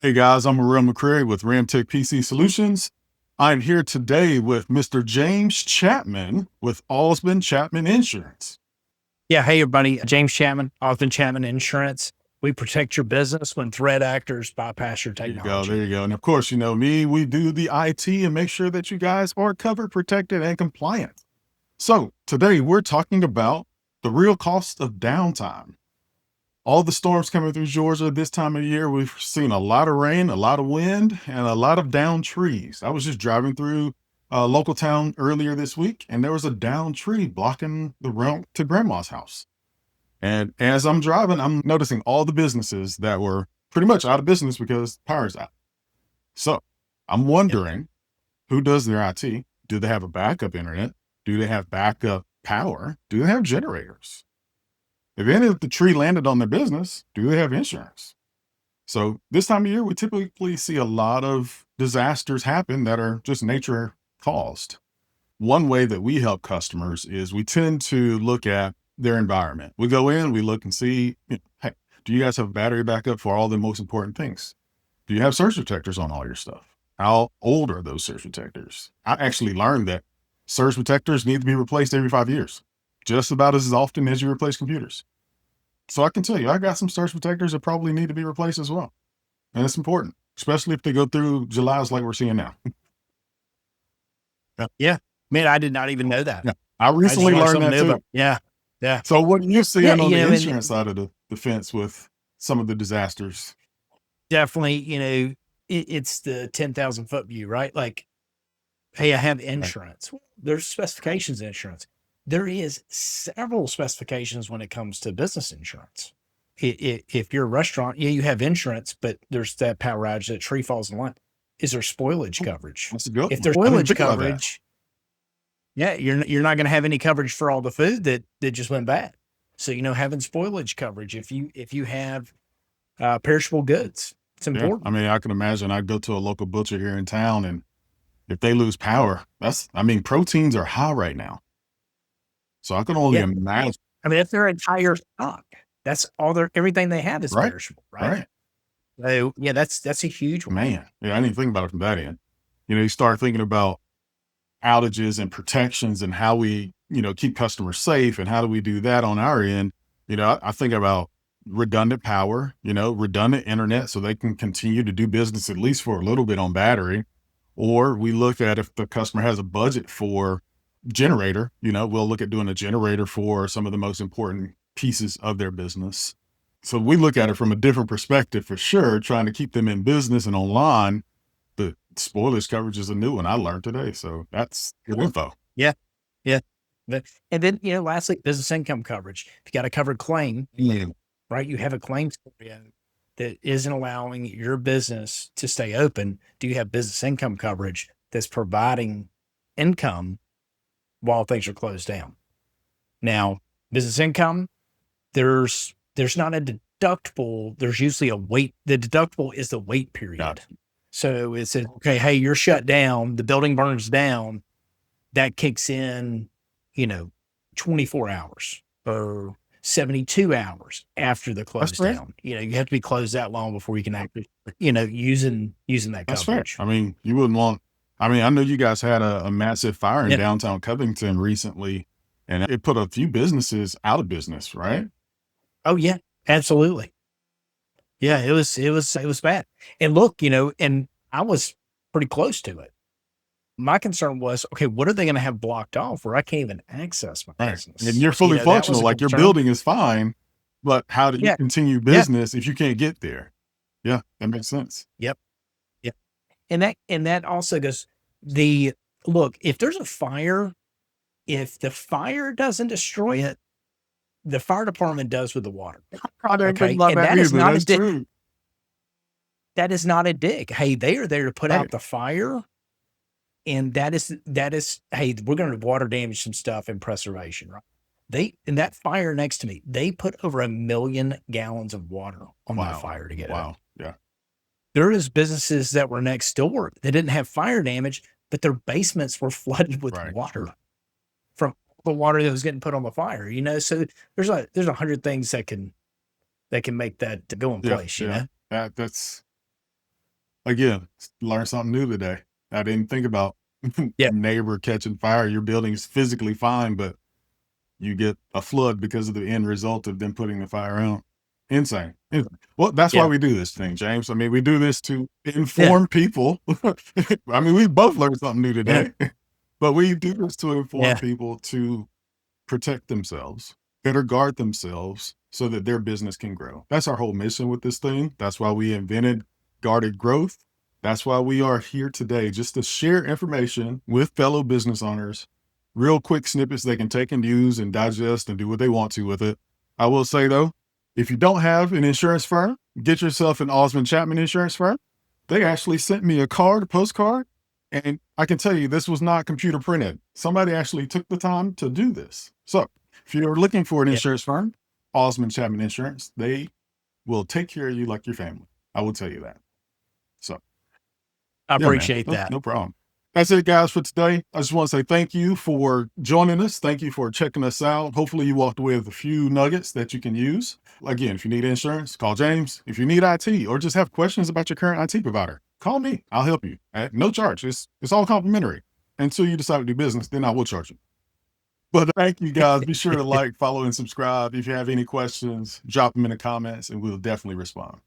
Hey guys, I'm Morrelle McCrary with Ramtech PC Solutions. I'm here today with Mr. James Chapman with Ausband Chapman Insurance. Yeah. Hey, everybody. James Chapman, Ausband Chapman Insurance. We protect your business when threat actors bypass your There you go. There technology. you go. And of course, you know me, we do the IT and make sure that you guys are covered, protected, and compliant. So today we're talking about the real cost of downtime. All the storms coming through Georgia this time of year, we've seen a lot of rain, a lot of wind, and a lot of downed trees. I was just driving through a local town earlier this week, and there was a downed tree blocking the route to grandma's house. And as I'm driving, I'm noticing all the businesses that were pretty much out of business because power's out. So I'm Yep. wondering, who does their IT? Do they have a backup internet? Do they have backup power? Do they have generators? If the tree landed on their business, do they have insurance? So this time of year, we typically see a lot of disasters happen that are just nature caused. One way that we help customers is we tend to look at their environment. We go in, we look and see, hey, do you guys have battery backup for all the most important things? Do you have surge protectors on all your stuff? How old are those surge protectors? I actually learned that surge protectors need to be replaced every 5 years, just about as often as you replace computers. So I can tell you, I got some surge protectors that probably need to be replaced as well. And it's important, especially if they go through July's like we're seeing now. Yeah. Yeah. Man, I did not even know that. Yeah. I I just recently learned learned something that new about. too. Yeah. Yeah. So what are you Yeah. seeing on the And insurance side of the fence with some of the disasters? definitely, it's the 10,000 foot view, right? Like, hey, I have Right. insurance. There's specifications in insurance. There is several specifications when it comes to business insurance. If you're a restaurant, yeah, you have insurance, but there's that power outage, that tree falls in line. Is there spoilage Oh, coverage? that's a good If one. there's I didn't spoilage think about that. coverage, yeah, you're not going to have any coverage for all the food that just went bad. So having spoilage coverage if you have perishable goods, it's Yeah. I important. mean, I can imagine I'd go to a local butcher here in town, and if they lose power, proteins are high right now. So I can only Yeah, imagine. I mean, if their entire stock, that's all everything they have is Right. perishable, right? Right. So yeah, that's a huge one. Man. Yeah. I didn't think about it from that end. You start thinking about outages and protections and how we, keep customers safe and how do we do that on our end. I think about redundant power, redundant internet so they can continue to do business at least for a little bit on battery. Or we look at if the customer has a budget for generator, we'll look at doing a generator for some of the most important pieces of their business. So we look at it from a different perspective for sure, trying to keep them in business and online. The spoilage coverage is a new one I learned today. So that's good info. Yeah, yeah. And then lastly, business income coverage. If you got a covered claim, Yeah. right? You have a claim scenario that isn't allowing your business to stay open. Do you have business income coverage that's providing income while things are closed down? Now, business income, there's not a deductible. There's usually a wait. The deductible is the wait period. Gotcha. So it says, okay, hey, you're shut down. The building burns down. That kicks in, 24 hours or 72 hours after the That's close fair. down. You have to be closed that long before you can actually, using that That's fair. coverage. I mean, you wouldn't want, I know you guys had a massive fire in Yeah. downtown Covington recently, and it put a few businesses out of business, right? Oh yeah, absolutely. Yeah, it was bad. And look, and I was pretty close to it. My concern was, okay, what are they going to have blocked off where I can't even access my Right. And business? you're fully That was functional, a like your concern. building is fine, but how do you Yeah. continue Yeah. business if you can't get there? Yeah, that makes sense. Yep. Yep. And that also goes the look, if there's a fire, if the fire doesn't destroy it, the fire department does with the water. I didn't think Okay. about And that that is either. not a That's dig. true. That is not a dig. Hey, they are there to put Right. out the fire. And that is, hey, we're going to water damage some stuff in preservation, right? In that fire next to me, they put over 1 million gallons of water on that Wow. fire to get it out. Wow. Yeah. There is businesses that were next door that didn't have fire damage, but their basements were flooded with Right. water from the water that was getting put on the fire. So there's 100 things that can make that go in Yeah. place. Yeah. That's Again, learn something new today. I didn't think about Yeah. neighbor catching fire. Your building is physically fine, but you get a flood because of the end result of them putting the fire out. Insane. Well, that's why Yeah. we do this thing, James. I mean, we do this to Yeah. inform people. I mean, we both learned something new Yeah. today, but we do this to inform Yeah. people to protect themselves, better guard themselves so that their business can grow. That's our whole mission with this thing. That's why we invented guarded growth. That's why we are here today, just to share information with fellow business owners, real quick snippets they can take and use and digest and do what they want to with it. I will say though, if you don't have an insurance firm, get yourself an Ausband Chapman insurance firm. They actually sent me a postcard, and I can tell you this was not computer printed. Somebody actually took the time to do this. So if you're looking for an Yeah. insurance firm, Ausband Chapman Insurance, they will take care of you like your family. I will tell you that. So I yeah, man, appreciate that. no problem. That's it, guys, for today. I just want to say thank you for joining us. Thank you for checking us out. Hopefully you walked away with a few nuggets that you can use. Again, if you need insurance, call James. If you need IT or just have questions about your current IT provider, call me. I'll help you at no charge. It's all complimentary until you decide to do business. Then I will charge you. But thank you, guys. Be sure to like, follow, and subscribe. If you have any questions, drop them in the comments and we'll definitely respond.